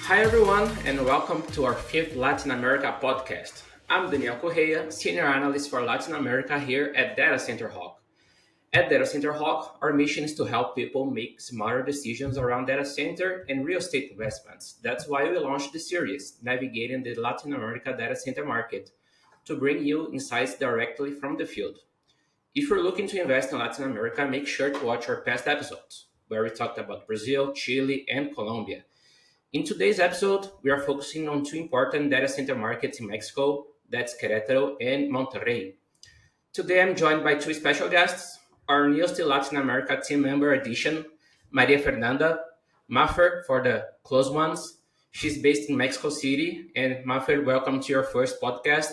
Hi, everyone, and welcome to our fifth Latin America podcast. I'm Daniel Correia, Senior Analyst for Latin America here at datacenterHawk. At datacenterHawk, our mission is to help people make smarter decisions around data center and real estate investments. That's why we launched the series, Navigating the Latin America Data Center Market, to bring you insights directly from the field. If you're looking to invest in Latin America, make sure to watch our past episodes, where we talked about Brazil, Chile, and Colombia. In today's episode, we are focusing on two important data center markets in Mexico, that's Querétaro and Monterrey. Today, I'm joined by two special guests, our newest Latin America team member addition, Maria Fernanda, Mafer for the close ones. She's based in Mexico City, and Mafer, welcome to your first podcast.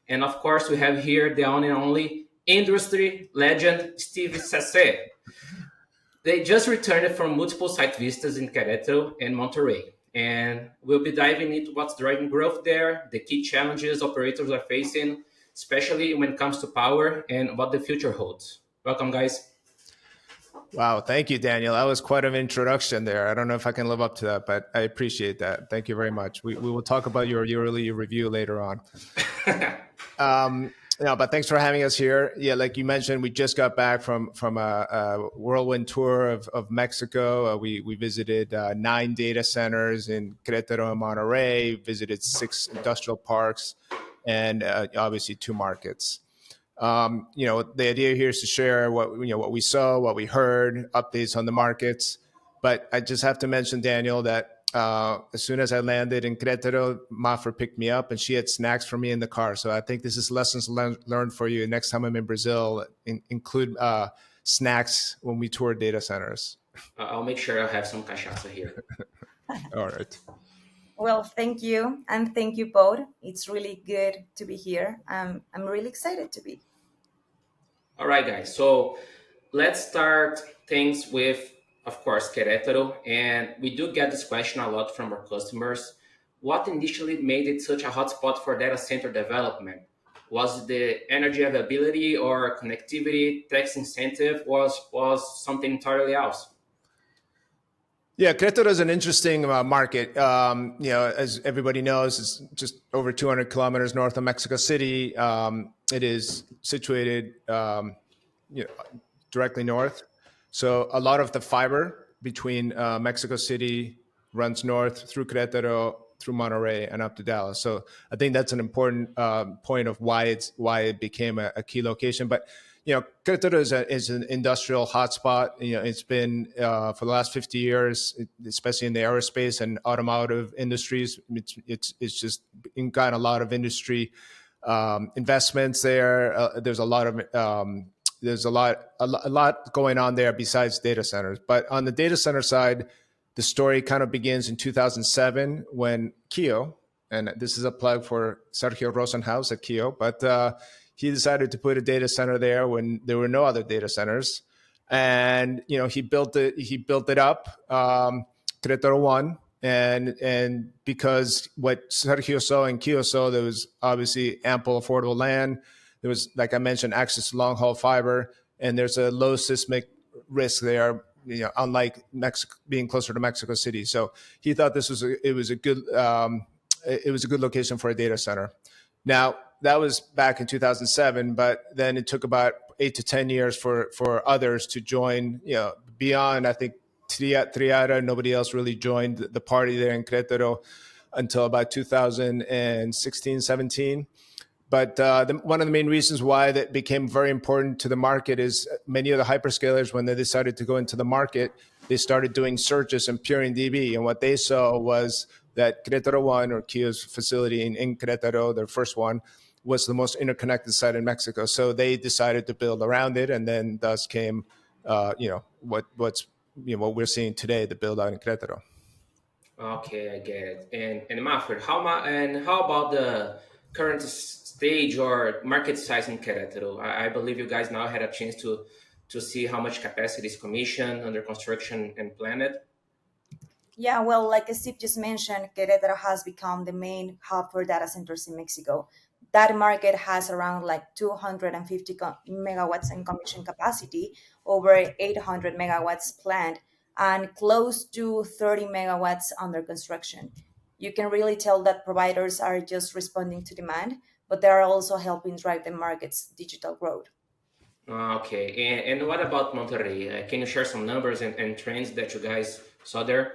And of course, we have here the one and only industry legend, Steve Sasse. They just returned from multiple site visits in Querétaro and Monterrey, and we'll be diving into what's driving growth there, the key challenges operators are facing, especially when it comes to power, and what the future holds. Welcome, guys. Wow, thank you, Daniel. That was quite an introduction there. I don't know if I can live up to that, but I appreciate that. Thank you very much. We will talk about your yearly review later on. But thanks for having us here. Yeah, like you mentioned, we just got back from a whirlwind tour of Mexico. We visited 9 data centers in Querétaro and Monterrey, visited 6 industrial parks, and obviously 2 markets. The idea here is to share what we saw, what we heard, updates on the markets. But I just have to mention, Daniel, that as soon as I landed in Querétaro, Mafer picked me up and she had snacks for me in the car. So I think this is lessons learned for you. Next time I'm in Brazil, include snacks when we tour data centers. I'll make sure I have some cachaça here. All right. Well, thank you. And thank you both. It's really good to be here. I'm really excited to be. All right, guys. So let's start things with, of course, Querétaro. And we do get this question a lot from our customers. What initially made it such a hotspot for data center development? Was it the energy availability or connectivity, tax incentive, was something entirely else? Yeah, Querétaro is an interesting market. As everybody knows, it's just over 200 kilometers north of Mexico City. It is situated directly north. So a lot of the fiber between Mexico City runs north through Querétaro, through Monterrey, and up to Dallas. So I think that's an important point of why it became a key location. But Querétaro is an industrial hotspot. It's been for the last 50 years, especially in the aerospace and automotive industries. It's just got a lot of industry investments there. There's a lot going on there besides data centers. But on the data center side, the story kind of begins in 2007 when Kio, and this is a plug for Sergio Rosenhaus at Kio, but he decided to put a data center there when there were no other data centers, and he built it up, Querétaro 1, and because what Sergio saw and Kio saw, there was obviously ample affordable land. There was, like I mentioned, access to long haul fiber, and there's a low seismic risk there. Unlike Mexico, being closer to Mexico City, so he thought this was a good location for a data center. Now that was back in 2007, but then it took about 8 to 10 years for others to join. Beyond, I think, Triada, nobody else really joined the party there in Querétaro until about 2016, 17. But one of the main reasons why that became very important to the market is many of the hyperscalers, when they decided to go into the market, they started doing searches and peering DB. And what they saw was that Querétaro 1, or Kio's facility in Querétaro, their first one, was the most interconnected site in Mexico. So they decided to build around it. And then thus came, what we're seeing today, the build out in Querétaro. Okay, I get it. And Mafer, how about the current stage or market size in Querétaro? I believe you guys now had a chance to see how much capacity is commissioned, under construction, and planned. Yeah, well, like Steve just mentioned, Querétaro has become the main hub for data centers in Mexico. That market has around 250 megawatts in commission capacity, over 800 megawatts planned, and close to 30 megawatts under construction. you can really tell that providers are just responding to demand, but they are also helping drive the market's digital growth. Okay, and what about Monterrey? Can you share some numbers and trends that you guys saw there?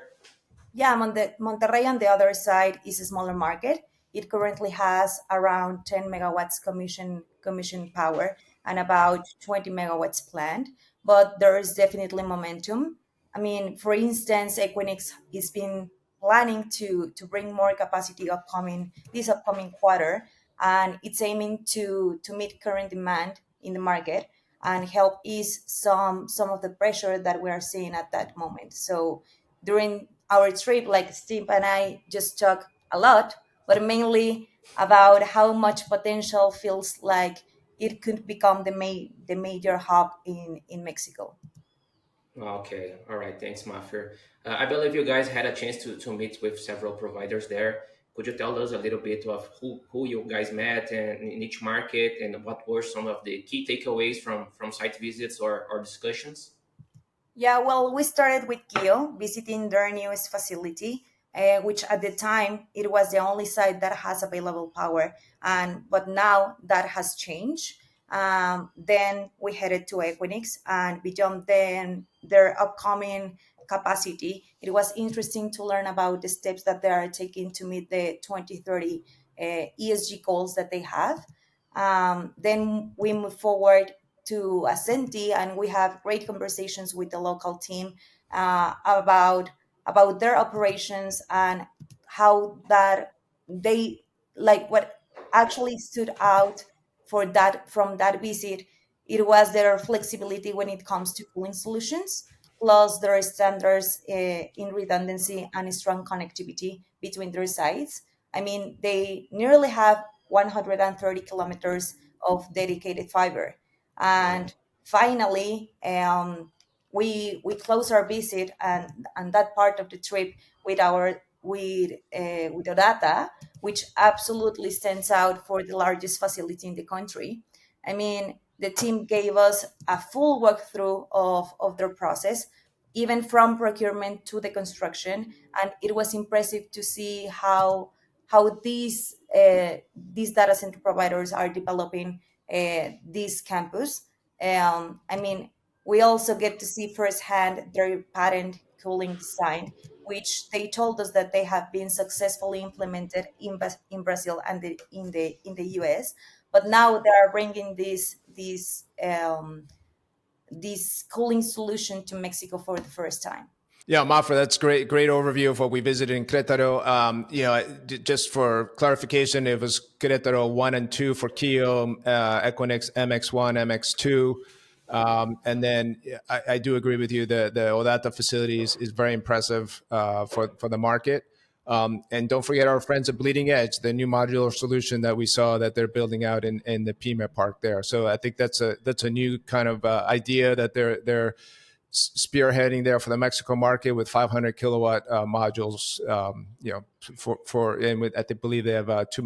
Yeah, Monterrey on the other side is a smaller market. It currently has around 10 megawatts commission power and about 20 megawatts planned, but there is definitely momentum. I mean, for instance, Equinix has been planning to bring more capacity upcoming this upcoming quarter, and it's aiming to meet current demand in the market and help ease some of the pressure that we are seeing at that moment. So during our trip, like Steve and I just talk a lot, but mainly about how much potential feels like it could become the major hub in Mexico. Okay, all right, thanks, Mafer. I believe you guys had a chance to meet with several providers there. Could you tell us a little bit of who you guys met and in each market and what were some of the key takeaways from site visits or discussions? Yeah, well, we started with Kio visiting their newest facility, which at the time it was the only site that has available power, and but now that has changed. Then we headed to Equinix, and beyond then their upcoming capacity, it was interesting to learn about the steps that they are taking to meet the 2030 ESG goals that they have. Then we move forward to Ascenti, and we have great conversations with the local team about their operations and how that they like what actually stood out for that from that visit. It was their flexibility when it comes to cooling solutions, plus their standards in redundancy and strong connectivity between their sites. I mean, they nearly have 130 kilometers of dedicated fiber. Wow. And finally, we close our visit and that part of the trip with our with the data, which absolutely stands out for the largest facility in the country. I mean, the team gave us a full walkthrough of their process, even from procurement to the construction, and it was impressive to see how these data center providers are developing this campus. I mean, we also get to see firsthand their patent cooling design, which they told us that they have been successfully implemented in Brazil and in the US. But now they are bringing this cooling solution to Mexico for the first time. Yeah, Mafer, that's great overview of what we visited in Querétaro. Just for clarification, it was Querétaro 1 and 2 for Kio, Equinix MX1, MX2. And then I do agree with you. The Odata facility is very impressive for the market. And don't forget our friends at Bleeding Edge, the new modular solution that we saw that they're building out in the PIME park there. So I think that's a new kind of idea that they're spearheading there for the Mexico market with 500 kilowatt modules. I believe they have 2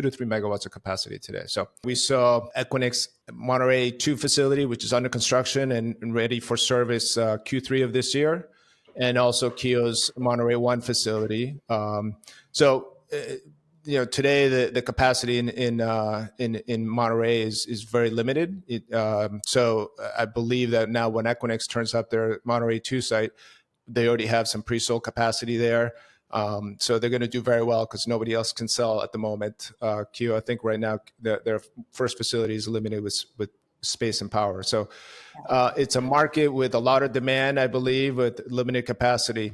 to 3 megawatts of capacity today. So we saw Equinix Monterrey 2 facility, which is under construction and ready for service Q3 of this year, and also Kio's Monterrey 1 facility. Today the capacity in Monterrey is very limited. So I believe that now when Equinix turns up their Monterrey 2 site, they already have some pre-sold capacity there. So they're going to do very well because nobody else can sell at the moment. Q, I think right now their first facility is limited with space and power. So it's a market with a lot of demand, I believe, with limited capacity.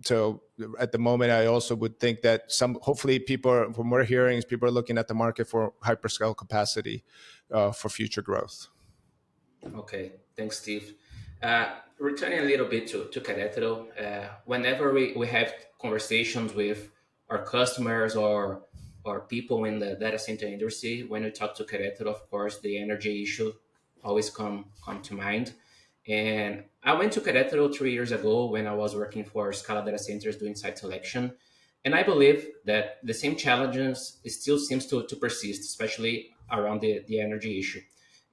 So at the moment, I also would think that hopefully from what we're hearing is people are looking at the market for hyperscale capacity for future growth. Okay, thanks, Steve. Returning a little bit to Querétaro, whenever we have conversations with our customers or people in the data center industry, when we talk to Querétaro, of course, the energy issue always come to mind. And I went to Querétaro 3 years ago when I was working for Scala Data Centers doing site selection. And I believe that the same challenges still seems to persist, especially around the energy issue.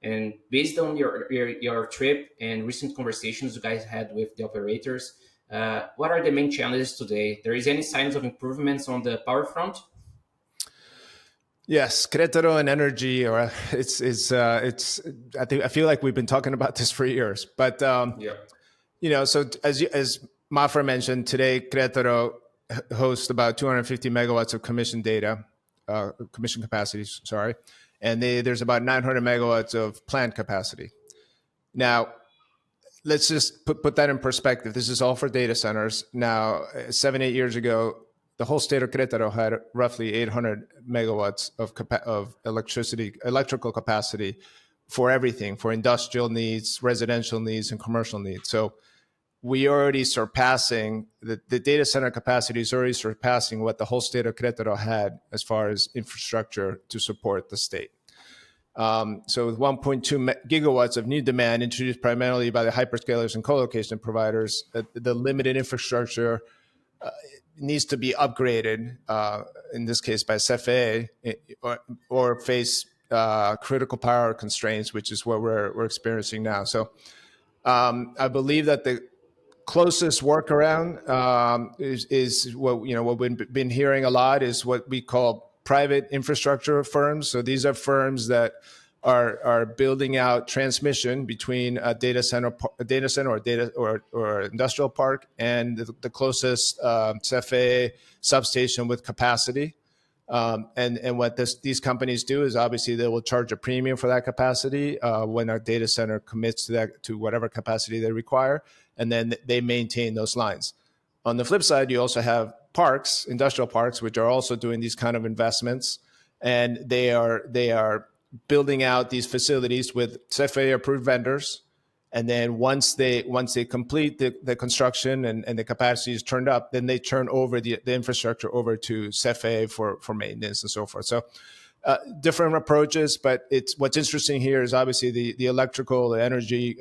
And based on your trip and recent conversations you guys had with the operators, What are the main challenges today? There is any signs of improvements on the power front? Yes, Querétaro and energy, or it's. I feel like we've been talking about this for years, but Yeah. so as Mafer mentioned today, Querétaro hosts about 250 megawatts of commission capacity. Sorry, and there's about 900 megawatts of plant capacity. Now, let's just put that in perspective. This is all for data centers. Now, 7-8 years ago, the whole state of Querétaro had roughly 800 megawatts of electrical capacity for everything, for industrial needs, residential needs, and commercial needs. So we already surpassing the data center capacity is already surpassing what the whole state of Querétaro had as far as infrastructure to support the state. So with 1.2 gigawatts of new demand introduced primarily by the hyperscalers and co-location providers, the limited infrastructure needs to be upgraded, in this case by CFE, or face critical power constraints, which is what we're experiencing now. So I believe that the closest workaround is what we've been hearing a lot is what we call private infrastructure firms. So these are firms that are building out transmission between a data center or industrial park and the closest CFE substation with capacity. And what these companies do is obviously they will charge a premium for that capacity when our data center commits to whatever capacity they require, and then they maintain those lines. On the flip side, you also have parks, industrial parks, which are also doing these kind of investments, and they are building out these facilities with CFE approved vendors. And then once they complete the construction and the capacity is turned up, then they turn over the infrastructure over to CFE for maintenance and so forth. So different approaches, but what's interesting here is obviously the electrical, the energy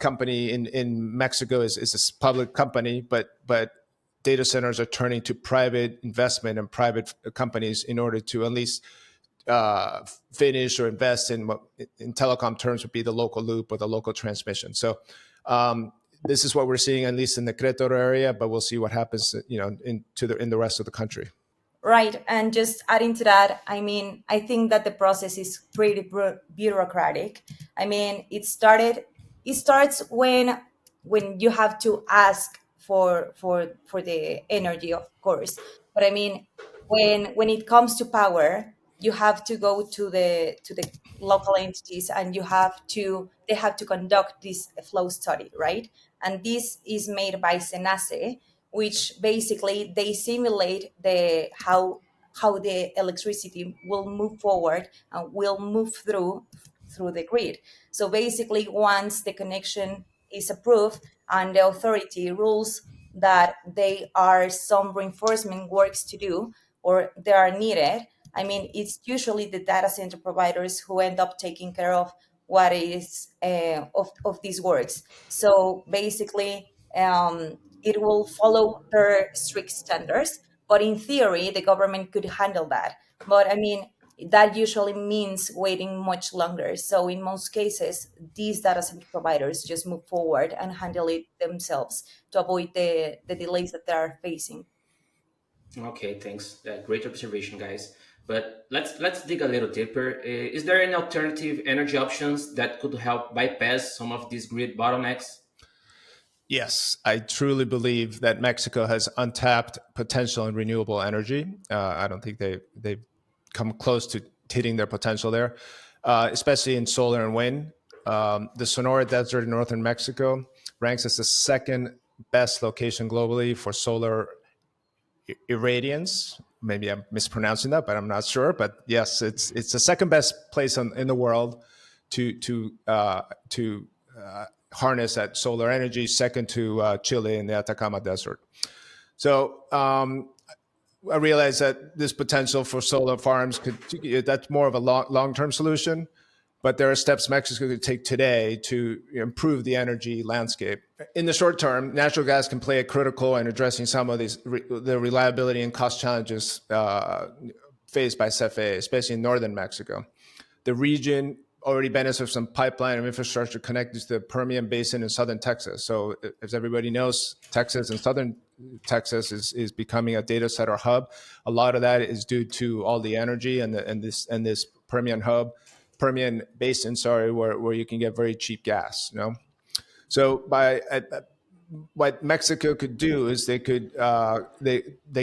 company in Mexico is a public company, but data centers are turning to private investment and private companies in order to at least finish or invest in what in telecom terms would be the local loop or the local transmission. So this is what we're seeing, at least in the Querétaro area, but we'll see what happens, in the rest of the country. Right. And just adding to that, I mean, I think that the process is pretty bureaucratic. I mean, it starts when you have to ask for the energy, of course. But I mean, when it comes to power, you have to go to the local entities, and they have to conduct this flow study, right? And this is made by Senace, which basically they simulate how the electricity will move forward and will move through the grid. So basically, once the connection is approved and the authority rules that they are some reinforcement works to do or they are needed, I mean, it's usually the data center providers who end up taking care of what is of these works. So basically, it will follow their strict standards. But in theory, the government could handle that. But I mean, that usually means waiting much longer. So in most cases, these data center providers just move forward and handle it themselves to avoid the delays that they are facing. Okay, thanks. Great observation, guys. But let's dig a little deeper. Is there any alternative energy options that could help bypass some of these grid bottlenecks? Yes, I truly believe that Mexico has untapped potential in renewable energy. I don't think they've come close to hitting their potential there, especially in solar and wind. The Sonora Desert in northern Mexico ranks as the second best location globally for solar irradiance. Maybe I'm mispronouncing that, but I'm not sure. But yes, it's the second best place in the world to harness that solar energy, second to Chile in the Atacama Desert. So I realize that this potential for solar farms that's more of a long-term solution, but there are steps Mexico could take today to improve the energy landscape. In the short term, natural gas can play a critical in addressing some of the reliability and cost challenges faced by CFE, especially in northern Mexico. The region already benefits from pipeline and infrastructure connected to the Permian Basin in southern Texas. So, as everybody knows, Texas and southern Texas is becoming a data center hub. A lot of that is due to all the energy and this Permian Basin, where you can get very cheap gas. So what Mexico could do is they could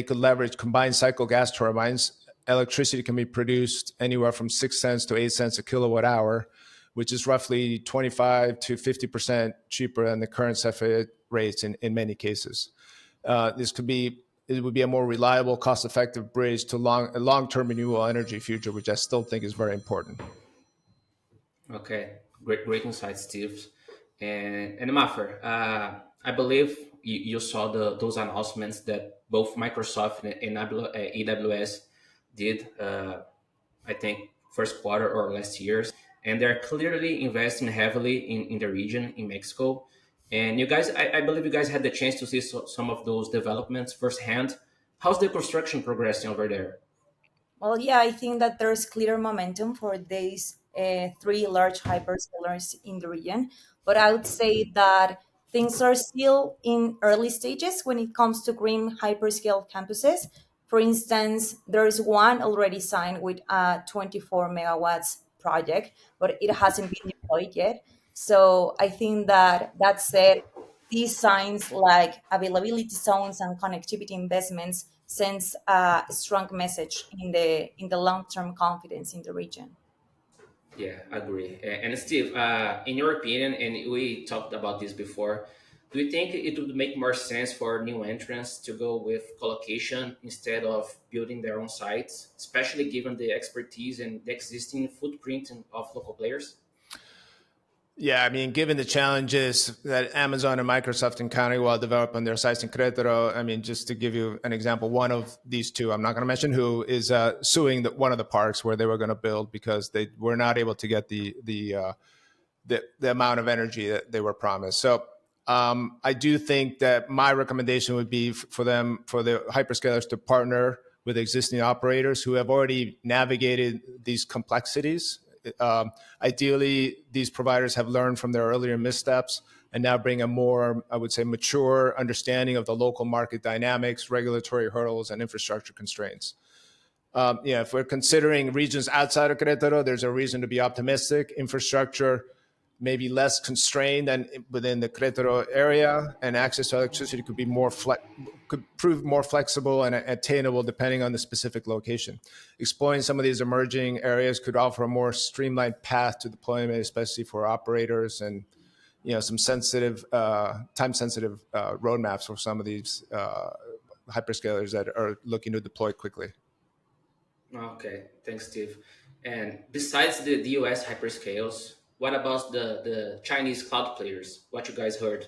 leverage combined cycle gas turbines. Electricity can be produced anywhere from 6 cents to 8 cents a kilowatt hour, which is roughly 25 to 50% cheaper than the current CFE rates in many cases. It would be a more reliable, cost-effective bridge to a long-term renewable energy future, which I still think is very important. Okay, great insight, Steve. And Mafer, I believe you saw those announcements that both Microsoft and AWS did. I think first quarter or last year's, and they're clearly investing heavily in the region in Mexico. And you guys, I believe you guys had the chance to see some of those developments firsthand. How's the construction progressing over there? Well, yeah, I think that there's clear momentum for these three large hyperscalers in the region. But I would say that things are still in early stages when it comes to green hyperscale campuses. For instance, there's one already signed with a 24 megawatts project, but it hasn't been deployed yet. So I think that said, these signs like availability zones and connectivity investments sends a strong message in the long term confidence in the region. Yeah, agree. And Steve, in your opinion, and we talked about this before, do you think it would make more sense for new entrants to go with colocation instead of building their own sites, especially given the expertise and the existing footprint of local players? Yeah, I mean, given the challenges that Amazon and Microsoft encounter while developing their sites in Querétaro, I mean, just to give you an example, one of these two, I'm not going to mention who, is suing one of the parks where they were going to build because they were not able to get the amount of energy that they were promised. So I do think that my recommendation would be for the hyperscalers to partner with existing operators who have already navigated these complexities. Ideally, these providers have learned from their earlier missteps and now bring a more, I would say, mature understanding of the local market dynamics, regulatory hurdles, and infrastructure constraints. If we're considering regions outside of Querétaro, there's a reason to be optimistic. Infrastructure may be less constrained than within the Querétaro area, and access to electricity could prove more flexible and attainable depending on the specific location. Exploring some of these emerging areas could offer a more streamlined path to deployment, especially for operators and some time-sensitive roadmaps for some of these hyperscalers that are looking to deploy quickly. Okay, thanks, Steve. And besides the US hyperscales, what about the Chinese cloud players? What you guys heard?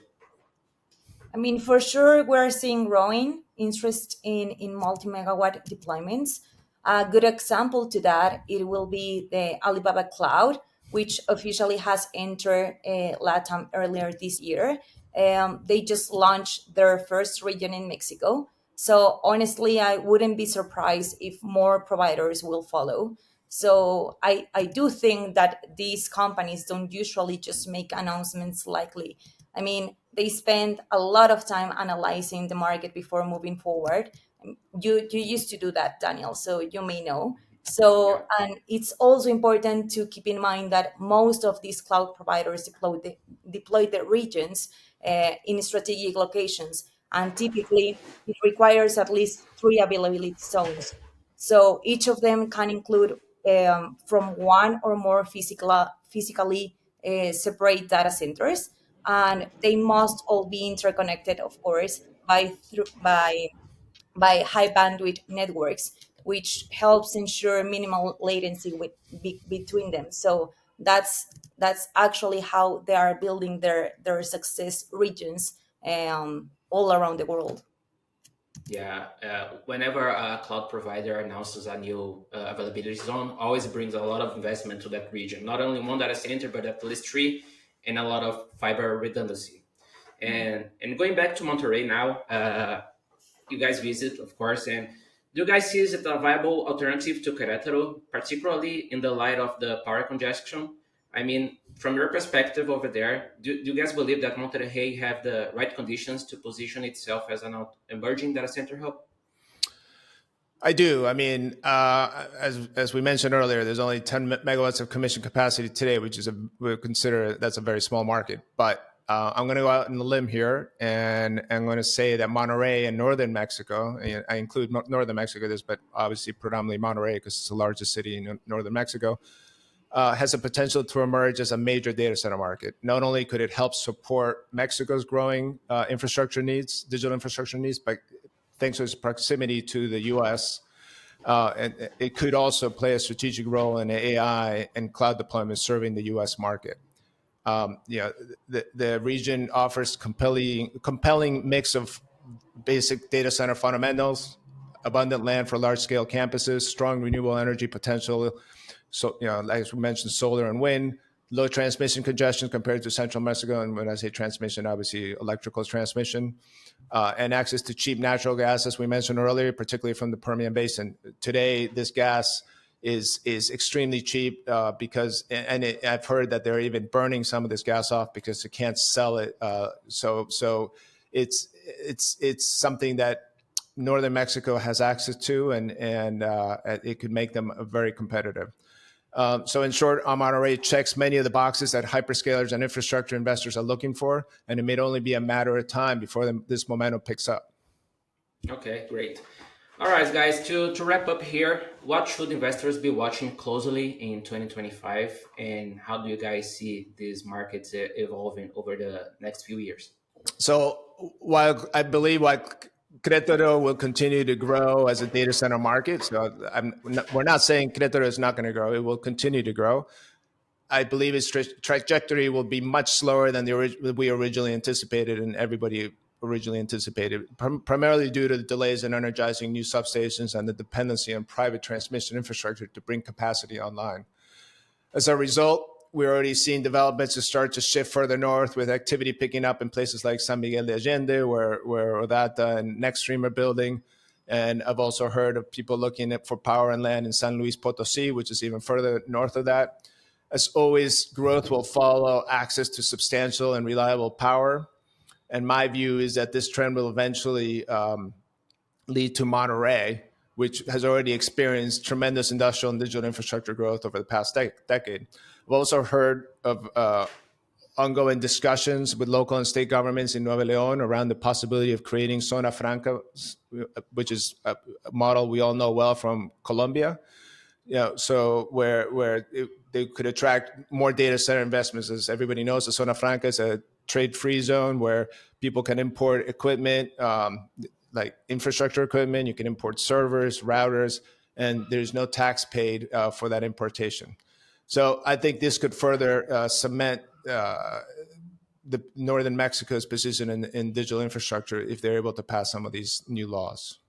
I mean, for sure, we're seeing growing interest in multi-megawatt deployments. A good example to that, it will be the Alibaba Cloud, which officially has entered LATAM earlier this year. They just launched their first region in Mexico. So honestly, I wouldn't be surprised if more providers will follow. So I do think that these companies don't usually just make announcements likely. I mean, they spend a lot of time analyzing the market before moving forward. You used to do that, Daniel, so you may know. Yeah. So, and it's also important to keep in mind that most of these cloud providers deploy their regions in strategic locations, and typically it requires at least three availability zones. So each of them can include from one or more physically separate data centers, and they must all be interconnected, of course, by high bandwidth networks, which helps ensure minimal latency between them. So that's actually how they are building their success regions all around the world. Yeah, whenever a cloud provider announces a new availability zone, always brings a lot of investment to that region. Not only one data center, but at least three, and a lot of fiber redundancy. And going back to Monterrey now, you guys visit, of course, and do you guys see it a viable alternative to Querétaro, particularly in the light of the power congestion? I mean, from your perspective over there, do you guys believe that Monterrey have the right conditions to position itself as an emerging data center hub? I do. I mean, as we mentioned earlier, there's only 10 megawatts of commission capacity today, which is we consider that's a very small market. But I'm going to go out on the limb here, and I'm going to say that Monterrey and northern Mexico, and I include northern Mexico, this, but obviously predominantly Monterrey because it's the largest city in northern Mexico, has a potential to emerge as a major data center market. Not only could it help support Mexico's growing infrastructure needs, digital infrastructure needs, but thanks to its proximity to the U.S., and it could also play a strategic role in AI and cloud deployment serving the U.S. market. The region offers compelling mix of basic data center fundamentals, abundant land for large-scale campuses, strong renewable energy potential. So, as we mentioned, solar and wind, low transmission congestion compared to central Mexico. And when I say transmission, obviously electrical transmission, and access to cheap natural gas, as we mentioned earlier, particularly from the Permian Basin. Today, this gas is extremely cheap because, I've heard that they're even burning some of this gas off because they can't sell it. So it's something that northern Mexico has access to, and it could make them very competitive. So in short, Monterrey checks many of the boxes that hyperscalers and infrastructure investors are looking for, and it may only be a matter of time before this momentum picks up. Okay, great. All right, guys, to wrap up here, what should investors be watching closely in 2025, and how do you guys see these markets evolving over the next few years? So while I believe Querétaro will continue to grow as a data center market, so we're not saying Querétaro is not going to grow. It will continue to grow. I believe its trajectory will be much slower than we originally anticipated and everybody originally anticipated, primarily due to the delays in energizing new substations and the dependency on private transmission infrastructure to bring capacity online. As a result, we're already seeing developments to start to shift further north, with activity picking up in places like San Miguel de Allende, where Odata and Nextstream are building. And I've also heard of people looking for power and land in San Luis Potosí, which is even further north of that. As always, growth will follow access to substantial and reliable power. And my view is that this trend will eventually lead to Monterrey, which has already experienced tremendous industrial and digital infrastructure growth over the past decade. I've also heard of ongoing discussions with local and state governments in Nuevo León around the possibility of creating Zona Franca, which is a model we all know well from Colombia. So where they could attract more data center investments. As everybody knows, the Zona Franca is a trade-free zone where people can import equipment, like infrastructure equipment. You can import servers, routers, and there's no tax paid for that importation. So I think this could further cement the northern Mexico's position in digital infrastructure if they're able to pass some of these new laws.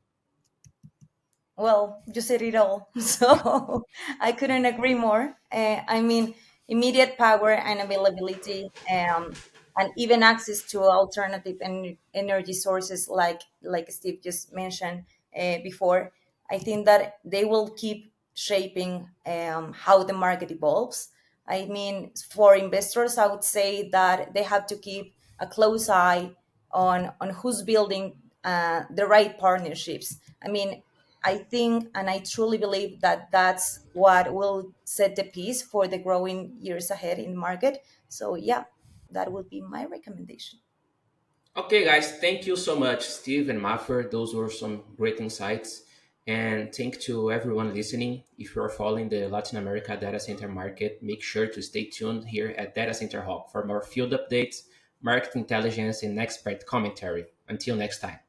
Well, you said it all. So I couldn't agree more. I mean, immediate power and availability, and even access to alternative energy sources, like Steve just mentioned before. I think that they will keep shaping how the market evolves. I mean, for investors, I would say that they have to keep a close eye on who's building the right partnerships. I mean, I think and I truly believe that that's what will set the pace for the growing years ahead in the market. So, yeah, that would be my recommendation. Okay, guys, thank you so much, Steve and Mafer. Those were some great insights. And thank to everyone listening. If you are following the Latin America data center market, make sure to stay tuned here at Data Center Hawk for more field updates, market intelligence, and expert commentary. Until next time.